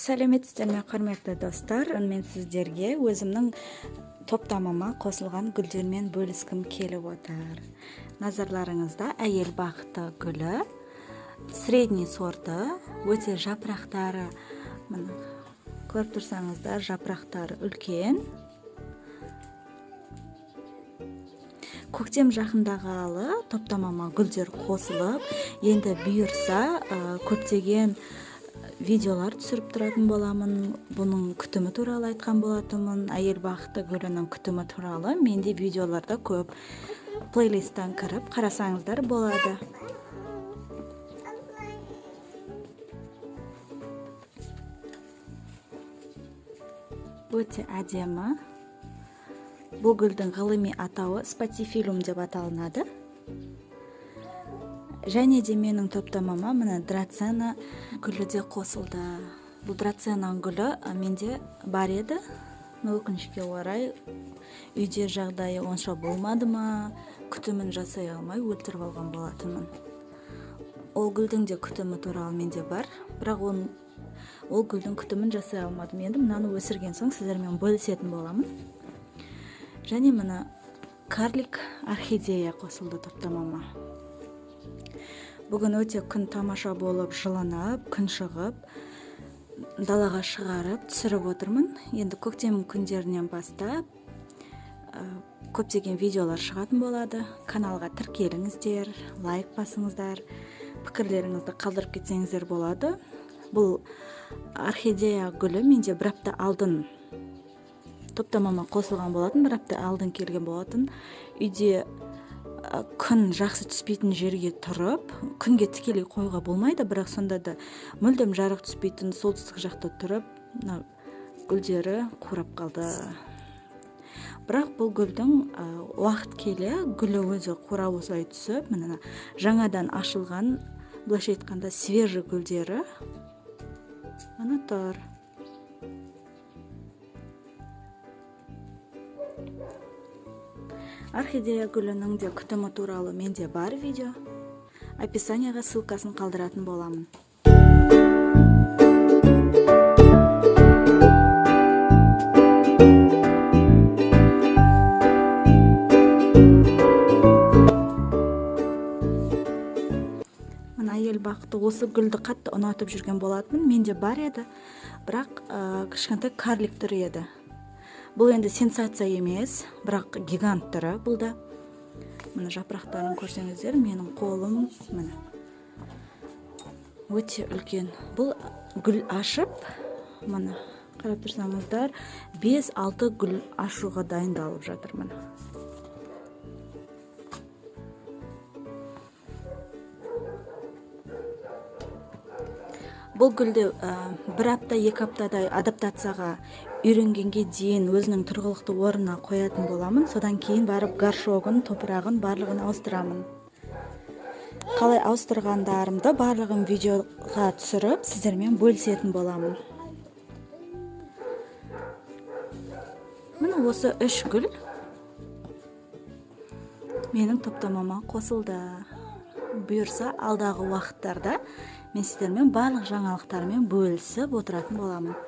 Сәлеметсіздер ме, құрметті достар. Мен сіздерге өзімнің топтамама қосылған гүлдермен бөліскім келіп отыр. Назарларыңызда әйел бақыты гүлі, средний сорты, өте жапырақтары, көріп тұрсаңыздар, жапырақтары үлкен. Көктем жақындағалы топтамама гүлдер қосылып, енді бұйырса көптеген видеолар түсіріп тұратын боламын. Бұның күтімі туралы айтқан болатынмын. Әйел бақыты гүлінің күтімі туралы менде видеоларда көп. Плейлисттан кіріп қарасаңыздар болады. Өте әдемі. Бұл гүлдің ғылыми атауы спатифилум деп аталынады. Және де менің топтамама мына драцена гүлі де қосылды. Бұл драцена гүлі менде бар еді. Өкінішке орай үйде жағдайы онша болмады ма, күтімін жасай алмай өлтіріп алған болатынмын. Ол гүлдің де күтімі туралы менде бар, бірақ ол гүлдің күтімін жасай алмадым. Енді мынаны өсірген соң сіздермен бөлісетін боламын. Және мына карлик орхидея қосылды топтамама. Бүгін өте күн тамаша болып, жылынып, күн шығып, далаға шығарып, түсіріп отырмын. Енді көктем күндерінен бастап көптеген видеолар шығатын болады. Каналға тіркеліңіздер, лайк басыңыздар, пікірлеріңізді қалдырып кетсеңіздер болады. Бұл орхидея гүлі менде бір апта алдын топтамама қосылған болатын, бір апта алдын келген болатын. Үйде күн жақсы түспейтін жерге тұрып, күнге тікелей қоюға болмайды, бірақ сонда да мүлдем жарық түспейтін солтүстік жақта тұрып, гүлдері қурап қалды. Бірақ бұл гүлдің уақыт келе гүлі өзі қурап осылай түсіп, жаңадан ашылған, былайша айтқанда свежий гүлдері ана тұр. Орхидея гүлінің де күтімі туралы менде бар видео. Описанияға ссылкасын қалдыратын боламын. Мына әйел бақыты осы гүлді қатты ұнатып жүрген болатынмын. Менде бар еді, бірақ кішкентай карлик түрі еді. Бұл енді сенсация емес, бірақ гигант түрі бұл да. Мына жапырақтарын көрсеңіздер, менің қолым өте үлкен. Бұл гүл ашып, мына қарап тұрсаңыздар, 5-6 гүл ашуға дайындалып жатыр. Бұл гүлді бір апта, 2 аптадай адаптацияға үйренгенге дейін өзінің тұрғылықты орнына қоятын боламын. Содан кейін барып горшогын, топырағын барлығын ауыстырамын. Қалай ауыстырғандарымды барлығын видеоға түсіріп, сіздермен бөлісетін боламын. Міне осы 3 гүл менің топтамама қосылды. Бұйырса, алдағы уақыттарда мен сіздермен барлық жаңалықтармен бөлісіп отыратын боламын.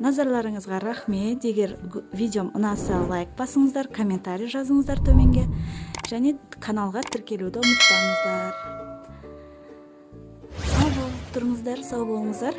Назарларыңызға рахмет. Егер видеом ұнаса, лайк басыңыздар, комментарий жазыңыздар төменге, және каналға тіркелуді ұмытпаңыздар. Сау тұрыңыздар, сау болыңыздар.